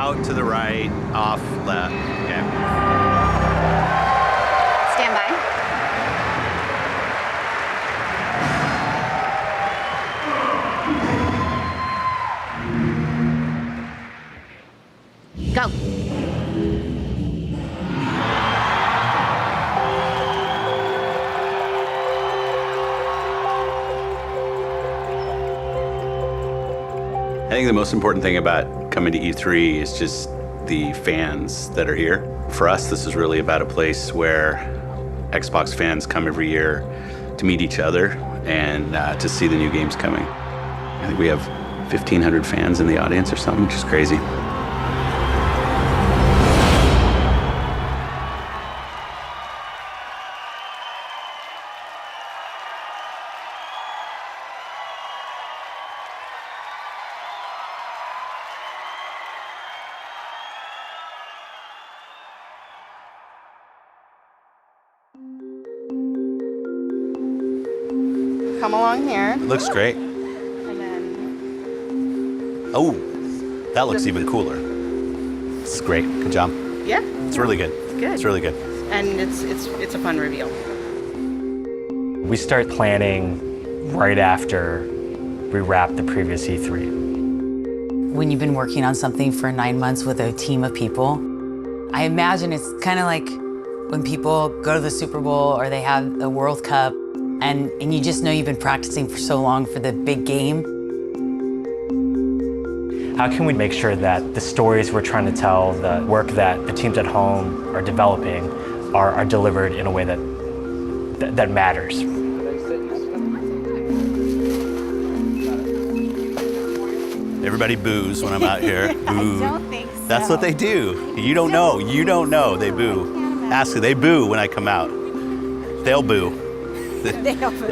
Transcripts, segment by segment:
out to the right, off, left. Okay. Stand by. Go. I think the most important thing about coming to E3 is just the fans that are here. For us, this is really about a place where Xbox fans come every year to meet each other and to see the new games coming. I think we have 1,500 fans in the audience or something, which is crazy. Come along here. It looks great. And then... Oh, that looks even cooler. It's great. Good job. Yeah. It's really good. It's good. It's really good. And it's a fun reveal. We start planning right after we wrap the previous E3. When you've been working on something for 9 months with a team of people, I imagine it's kind of like when people go to the Super Bowl or they have the World Cup and you just know you've been practicing for so long for the big game. How can we make sure that the stories we're trying to tell, the work that the teams at home are developing are delivered in a way that matters? Everybody boos when I'm out here. Boo. I don't think so. That's what they do. You don't know. You don't know. They boo. Ask them. They boo when I come out. They'll boo. They'll boo.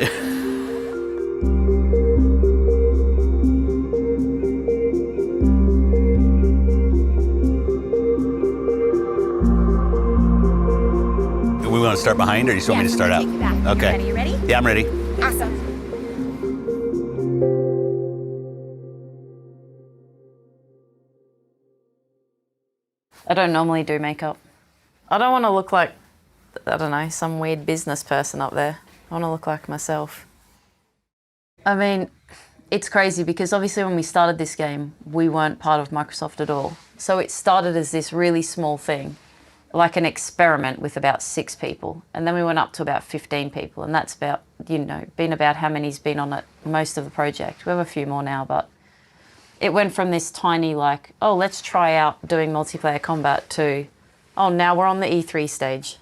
We want to start behind, or do you just want me to start out? Take you back. Okay. You ready? Yeah, I'm ready. Awesome. I don't normally do makeup. I don't want to look like, I don't know, some weird business person up there. I want to look like myself. I mean, it's crazy because obviously when we started this game, we weren't part of Microsoft at all. So it started as this really small thing, like an experiment with about 6 people. And then we went up to about 15 people. And that's about, you know, been about how many's been on it most of the project. We have a few more now, but it went from this tiny like, oh, let's try out doing multiplayer combat to, oh, now we're on the E3 stage.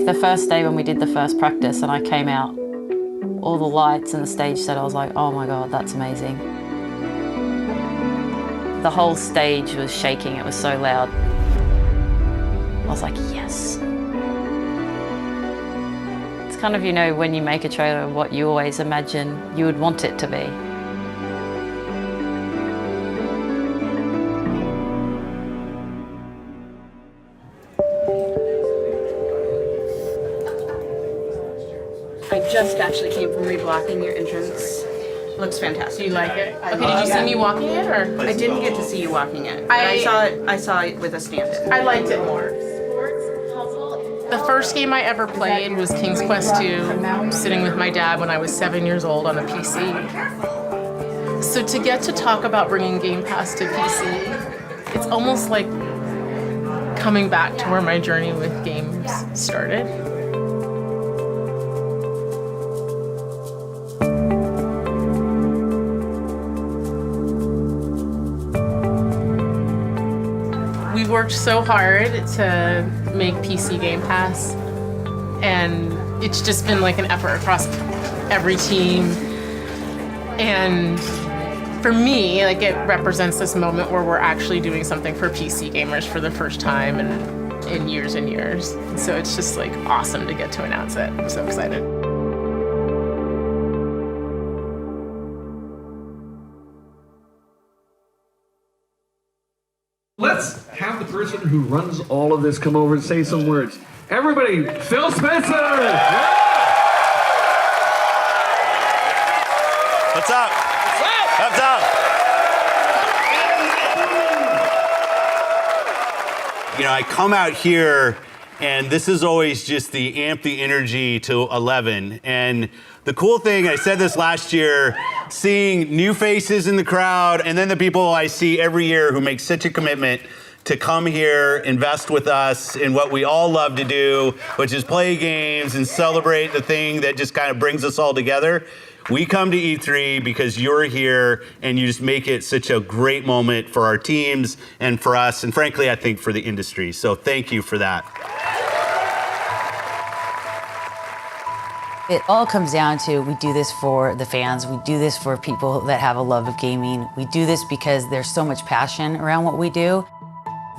The first day when we did the first practice and I came out, all the lights and the stage set, I was like, oh my God, that's amazing. The whole stage was shaking, it was so loud. I was like, yes. It's kind of, you know, when you make a trailer, what you always imagine you would want it to be. I just actually came from reblocking your entrance. Looks fantastic. Do you like it? I Okay, love did you see it. me walking it or? I didn't get to see you walking it. But I- I saw it with a stand-in. I liked it more. The first game I ever played was King's Quest II, sitting with my dad when I was 7 years old on a PC. So to get to talk about bringing Game Pass to PC, it's almost like coming back to where my journey with games started. We worked so hard to make PC Game Pass, and it's just been like an effort across every team. And for me, like, it represents this moment where we're actually doing something for PC gamers for the first time in years and years. And so it's just like awesome to get to announce it. I'm so excited. Let's have the person who runs all of this come over and say some words. Everybody, Phil Spencer! Yeah! What's up? What's up? You know, I come out here, and this is always just the amp the energy to 11. And the cool thing, I said this last year, seeing new faces in the crowd, and then the people I see every year who make such a commitment to come here, invest with us in what we all love to do, which is play games and celebrate the thing that just kind of brings us all together. We come to E3 because you're here and you just make it such a great moment for our teams and for us, and frankly, I think for the industry. So thank you for that. It all comes down to we do this for the fans. We do this for people that have a love of gaming. We do this because there's so much passion around what we do.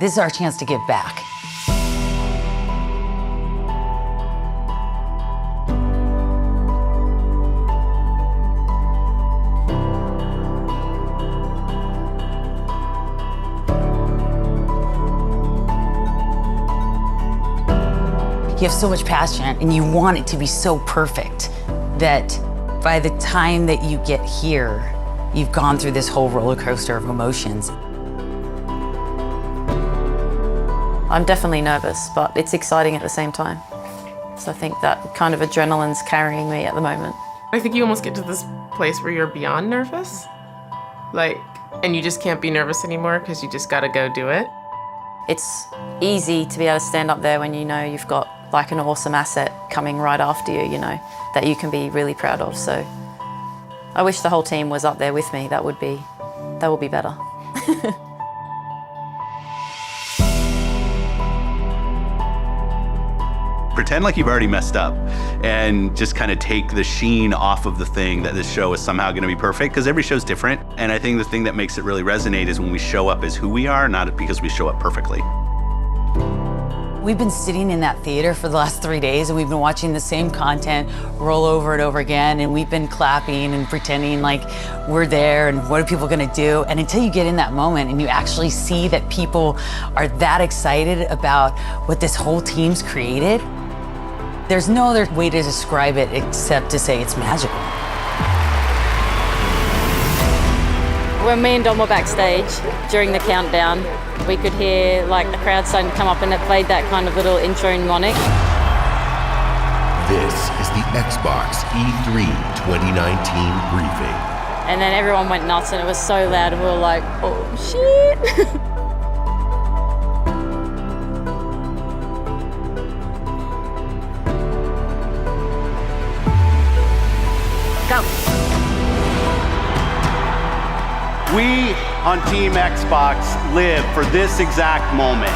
This is our chance to give back. You have so much passion and you want it to be so perfect that by the time that you get here, you've gone through this whole roller coaster of emotions. I'm definitely nervous, but it's exciting at the same time. So I think that kind of adrenaline's carrying me at the moment. I think you almost get to this place where you're beyond nervous. And you just can't be nervous anymore because you just gotta go do it. It's easy to be able to stand up there when you know you've got like an awesome asset coming right after you, you know, that you can be really proud of. So I wish the whole team was up there with me. That would be better. Pretend like you've already messed up and just kind of take the sheen off of the thing that this show is somehow going to be perfect, because every show's different. And I think the thing that makes it really resonate is when we show up as who we are, not because we show up perfectly. We've been sitting in that theater for the last 3 days and we've been watching the same content roll over and over again, and we've been clapping and pretending like we're there and what are people gonna do? And until you get in that moment and you actually see that people are that excited about what this whole team's created, there's no other way to describe it except to say it's magical. When me and Dom were backstage during the countdown, we could hear like the crowd starting to come up and it played that kind of little intro mnemonic. This is the Xbox E3 2019 briefing. And then everyone went nuts and it was so loud and we were like, oh shit. Go. We on Team Xbox live for this exact moment.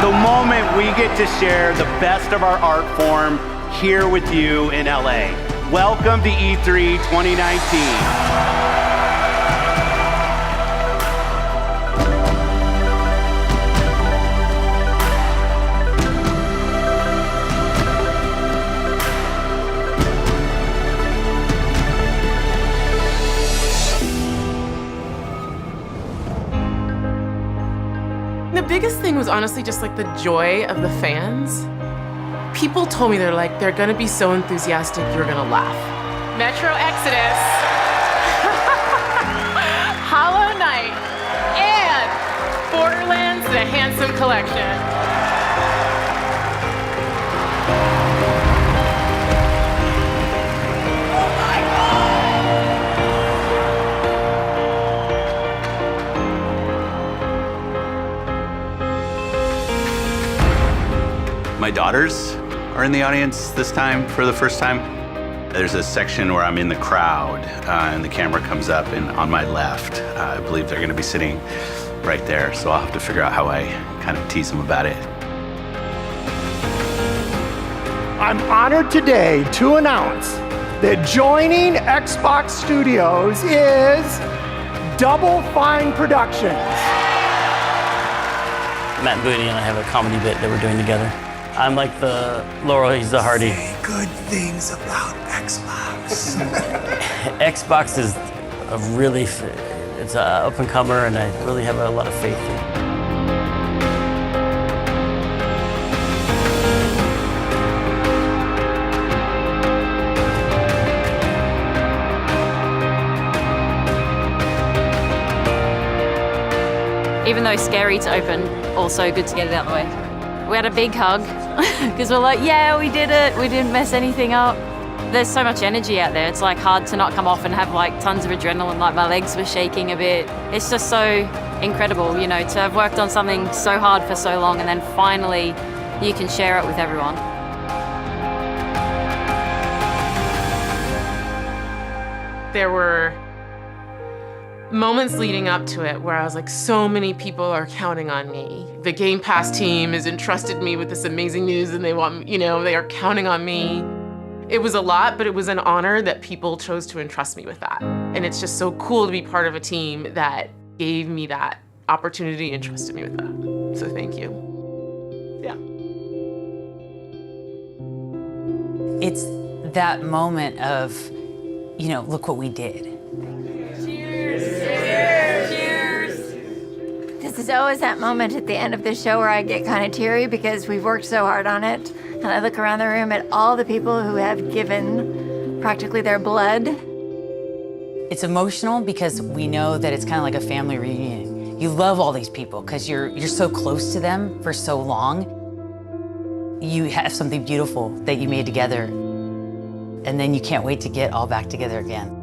The moment we get to share the best of our art form here with you in LA. Welcome to E3 2019. The biggest thing was honestly just like the joy of the fans. People told me they're gonna be so enthusiastic, you're gonna laugh. Metro Exodus, Hollow Knight, and Borderlands: The Handsome Collection. My daughters are in the audience this time for the first time. There's a section where I'm in the crowd and the camera comes up, and on my left, I believe they're gonna be sitting right there. So I'll have to figure out how I kind of tease them about it. I'm honored today to announce that joining Xbox Studios is Double Fine Productions. Matt Booty and I have a comedy bit that we're doing together. I'm like the Laurel, he's the Hardy. Say good things about Xbox. Xbox is it's an up and comer, and I really have a lot of faith in it. Even though scary to open, also good to get it out of the way. We had a big hug because we're like, yeah, we did it. We didn't mess anything up. There's so much energy out there. It's like hard to not come off and have like tons of adrenaline, like my legs were shaking a bit. It's just so incredible, you know, to have worked on something so hard for so long and then finally you can share it with everyone. There were moments leading up to it where I was like, so many people are counting on me. The Game Pass team has entrusted me with this amazing news and they want, you know, they are counting on me. It was a lot, but it was an honor that people chose to entrust me with that. And it's just so cool to be part of a team that gave me that opportunity and trusted me with that. So thank you. Yeah. It's that moment of, you know, look what we did. This is always that moment at the end of the show where I get kind of teary because we've worked so hard on it. And I look around the room at all the people who have given practically their blood. It's emotional because we know that it's kind of like a family reunion. You love all these people because you're so close to them for so long. You have something beautiful that you made together, and then you can't wait to get all back together again.